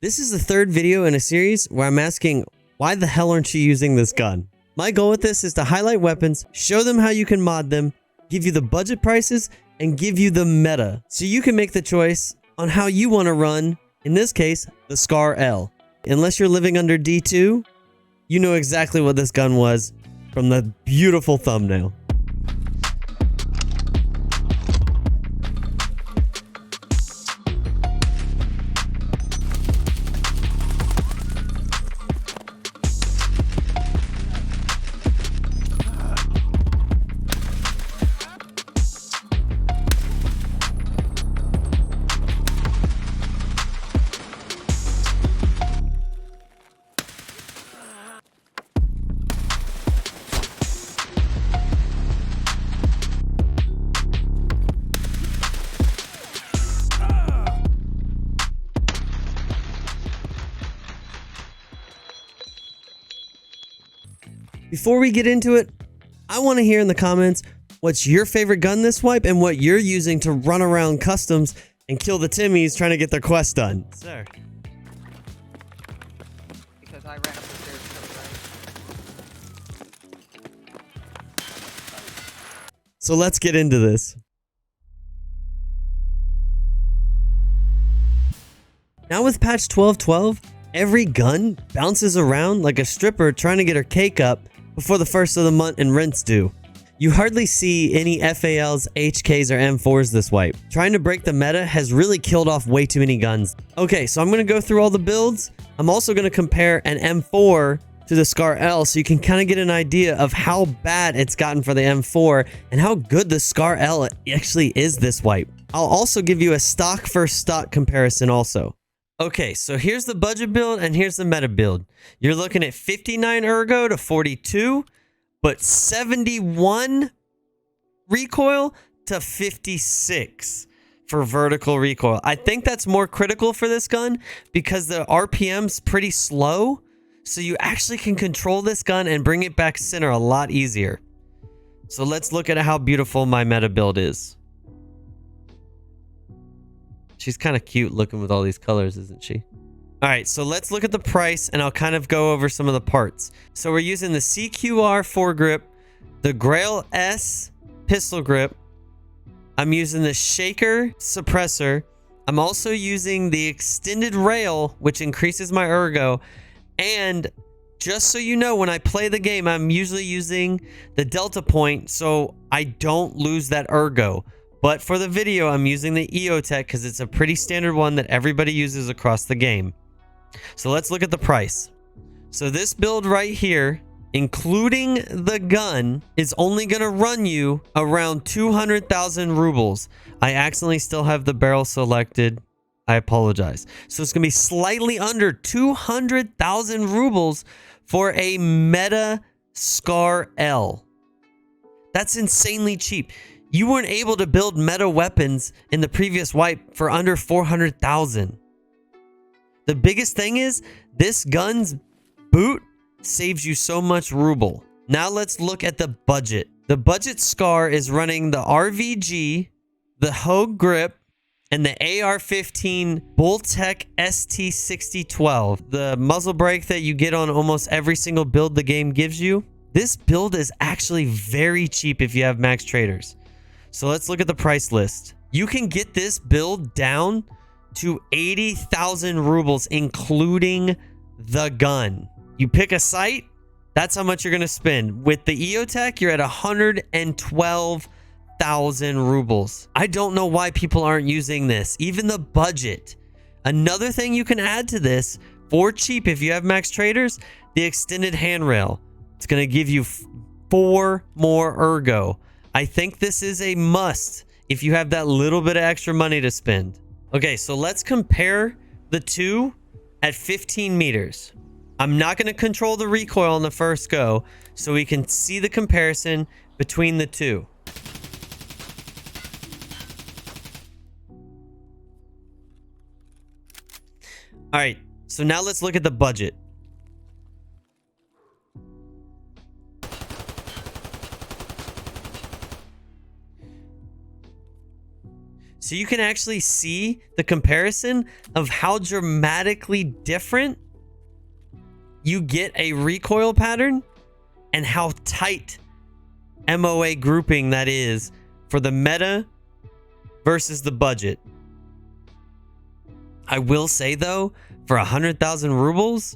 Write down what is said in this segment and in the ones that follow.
This is the third video in a series where I'm asking, why the hell aren't you using this gun? My goal with this is to highlight weapons, show them how you can mod them, give you the budget prices, and give you the meta, so you can make the choice on how you want to run, in this case, the Scar L. Unless you're living under D2, you know exactly what this gun was from the beautiful thumbnail. Before we get into it, I want to hear in the comments what's your favorite gun this wipe and what you're using to run around customs and kill the Timmies trying to get their quest done. Sir. Because I ran up the stairs so right. So let's get into this. Now with patch 12.12, every gun bounces around like a stripper trying to get her cake up before the first of the month and rents due. You hardly see any FALs, HKs, or M4s this wipe. Trying to break the meta has really killed off way too many guns. Okay, so I'm going to go through all the builds. I'm also going to compare an M4 to the Scar L so you can kind of get an idea of how bad it's gotten for the M4 and how good the Scar L actually is this wipe. I'll also give you a stock for stock comparison also. Okay, so here's the budget build and here's the meta build. You're looking at 59 ergo to 42, but 71 recoil to 56 for vertical recoil. I think that's more critical for this gun because the RPM's pretty slow, so you actually can control this gun and bring it back center a lot easier. So let's look at how beautiful my meta build is. She's kind of cute looking with all these colors, isn't she? All right, so let's look at the price and I'll kind of go over some of the parts. So we're using the CQR foregrip, the Grail S pistol grip. I'm using the Shaker suppressor. I'm also using the extended rail, which increases my ergo. And just so you know, when I play the game, I'm usually using the Delta point so I don't lose that ergo. But for the video, I'm using the EOTech because it's a pretty standard one that everybody uses across the game. So let's look at the price. So this build right here, including the gun, is only going to run you around 200,000 rubles. I accidentally still have the barrel selected. I apologize. So it's going to be slightly under 200,000 rubles for a meta Scar L. That's insanely cheap. You weren't able to build meta weapons in the previous wipe for under 400,000. The biggest thing is this gun's boot saves you so much ruble. Now let's look at the budget. The budget Scar is running the RVG, the Hogue grip, and the AR-15 Bulltech ST6012, the muzzle brake that you get on almost every single build the game gives you. This build is actually very cheap if you have max traders. So let's look at the price list. You can get this build down to 80,000 rubles, including the gun. You pick a site, that's how much you're going to spend. With the EOTech, you're at 112,000 rubles. I don't know why people aren't using this. Even the budget. Another thing you can add to this for cheap if you have max traders, the extended handrail. It's going to give you 4 more ergo. I think this is a must if you have that little bit of extra money to spend. Okay, so let's compare the two at 15 meters. I'm not going to control the recoil on the first go, so we can see the comparison between the two. All right, so now let's look at the budget. So you can actually see the comparison of how dramatically different you get a recoil pattern and how tight MOA grouping that is for the meta versus the budget. I will say though, for 100,000 rubles,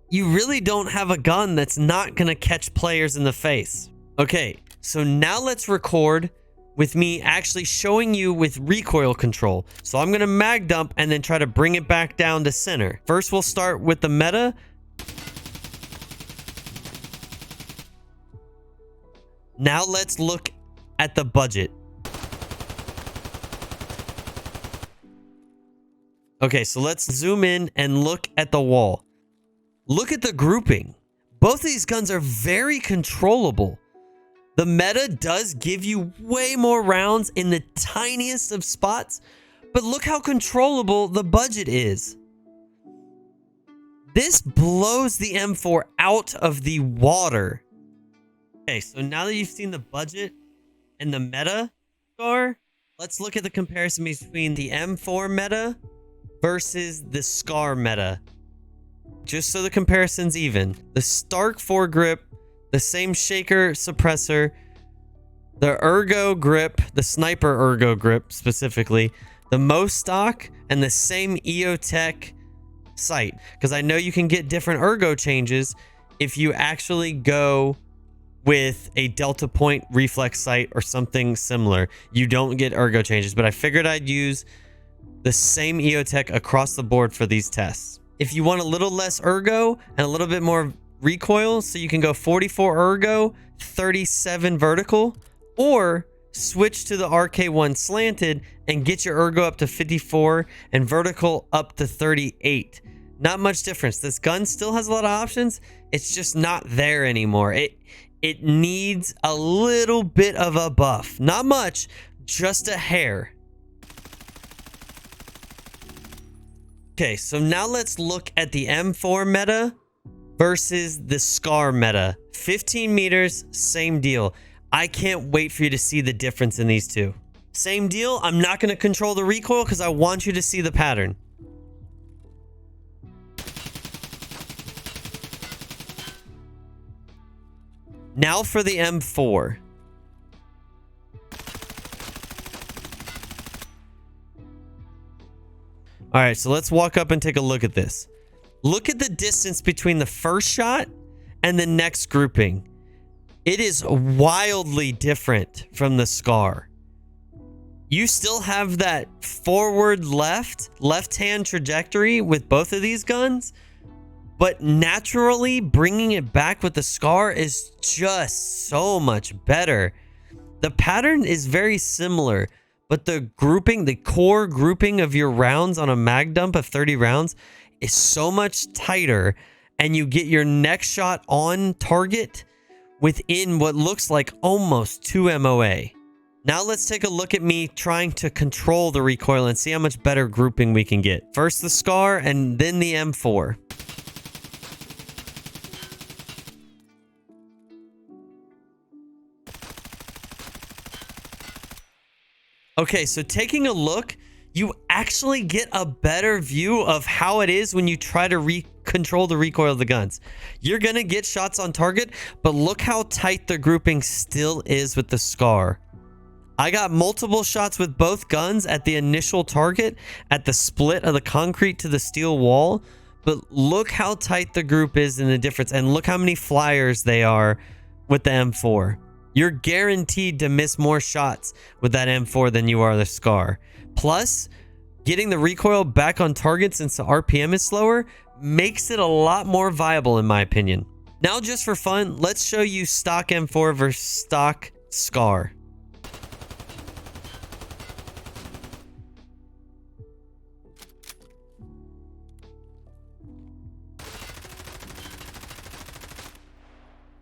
you really don't have a gun that's not gonna catch players in the face. Okay, so now let's record with me actually showing you with recoil control. So I'm gonna mag dump and then try to bring it back down to center. First, we'll start with the meta. Now let's look at the budget. Okay, so let's zoom in and look at the wall. Look at the grouping. Both of these guns are very controllable. The meta does give you way more rounds in the tiniest of spots, but look how controllable the budget is. This blows the M4 out of the water. Okay, so now that you've seen the budget and the meta scar, let's look at the comparison between the M4 meta versus the SCAR meta. Just so the comparison's even. The Stark foregrip, the same shaker suppressor, the ergo grip, the sniper ergo grip specifically, the Mo stock, and the same EOTech sight. Because I know you can get different ergo changes if you actually go with a delta point reflex sight or something similar. You don't get ergo changes, but I figured I'd use the same EOTech across the board for these tests. If you want a little less ergo and a little bit more recoil, so you can go 44 ergo, 37 vertical, or switch to the RK1 slanted and get your ergo up to 54 and vertical up to 38. Not much difference. This gun still has a lot of options. It's just not there anymore. It needs a little bit of a buff. Not much, just a hair. Okay, so now let's look at the M4 meta versus the SCAR meta. 15 meters, same deal. I can't wait for you to see the difference in these two. Same deal, I'm not going to control the recoil because I want you to see the pattern. Now for the M4. All right, so let's walk up and take a look at this. Look at the distance between the first shot and the next grouping. It is wildly different from the SCAR. You still have that forward left-hand trajectory with both of these guns, but naturally bringing it back with the SCAR is just so much better. The pattern is very similar, but the grouping, the core grouping of your rounds on a mag dump of 30 rounds is so much tighter, and you get your next shot on target within what looks like almost 2 MOA. Now let's take a look at me trying to control the recoil and see how much better grouping we can get. First the SCAR and then the M4. Okay, so taking a look, you actually get a better view of how it is when you try to control the recoil of the guns. You're gonna get shots on target, but look how tight the grouping still is with the SCAR. I got multiple shots with both guns at the initial target at the split of the concrete to the steel wall, but look how tight the group is in the difference, and look how many flyers they are with the M4. You're guaranteed to miss more shots with that M4 than you are the SCAR. Plus, getting the recoil back on target since the RPM is slower makes it a lot more viable in my opinion. Now just for fun, let's show you stock M4 versus stock SCAR.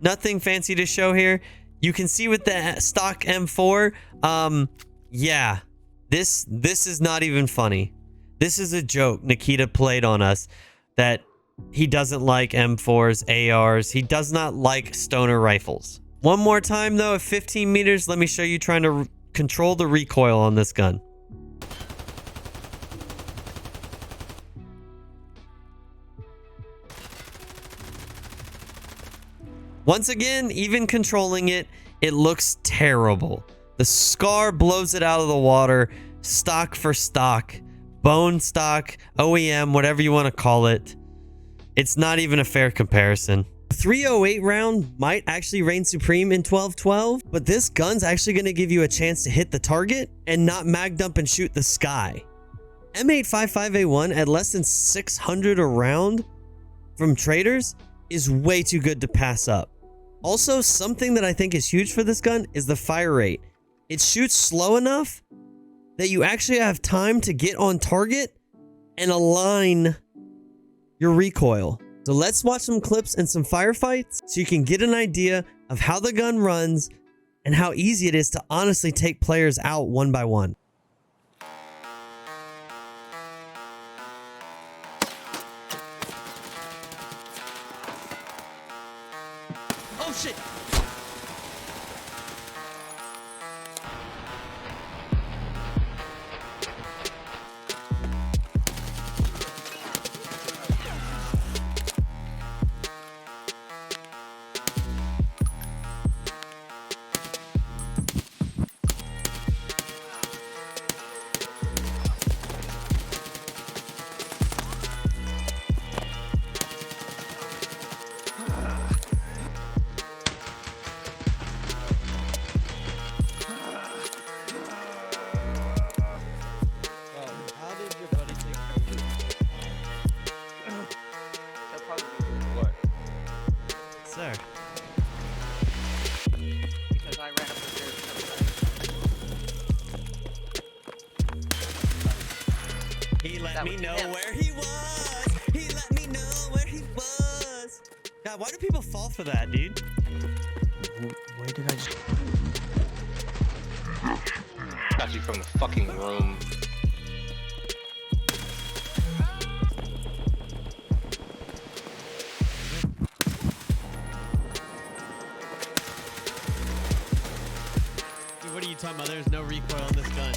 Nothing fancy to show here. You can see with the stock M4, yeah, this is not even funny. This is a joke Nikita played on us, that he doesn't like M4s, ARs. He does not like stoner rifles. One more time though, at 15 meters, let me show you trying to control the recoil on this gun. Once again, even controlling it, it looks terrible. The Scar blows it out of the water, stock for stock, bone stock, OEM, whatever you want to call it. It's not even a fair comparison. 308 round might actually reign supreme in 12-12, but this gun's actually going to give you a chance to hit the target and not mag dump and shoot the sky. M855A1 at less than 600 a round from traders is way too good to pass up. Also, something that I think is huge for this gun is the fire rate. It shoots slow enough that you actually have time to get on target and align your recoil. So let's watch some clips and some firefights so you can get an idea of how the gun runs and how easy it is to honestly take players out one by one. Oh shit! Sir. Because I ran up the stairs. He let me know where he was. He let me know where he was. God, why do people fall for that, dude? Where did I just... Got you from the fucking room. Dude, what are you talking about? There's no recoil on this gun.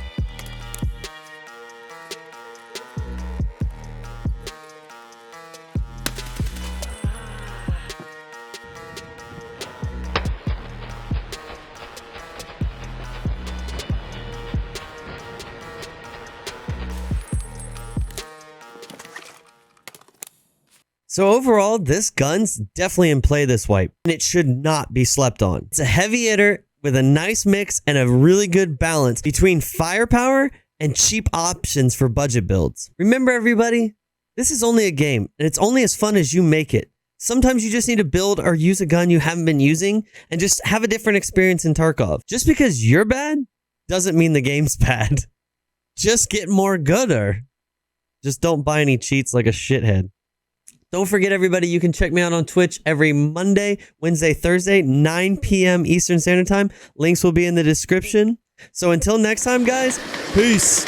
So overall, this gun's definitely in play this wipe, and it should not be slept on. It's a heavy hitter with a nice mix and a really good balance between firepower and cheap options for budget builds. Remember everybody, this is only a game, and it's only as fun as you make it. Sometimes you just need to build or use a gun you haven't been using and just have a different experience in Tarkov. Just because you're bad doesn't mean the game's bad. Just get more gooder. Just don't buy any cheats like a shithead. Don't forget, everybody, you can check me out on Twitch every Monday, Wednesday, Thursday, 9 p.m. Eastern Standard Time. Links will be in the description. So until next time, guys, peace.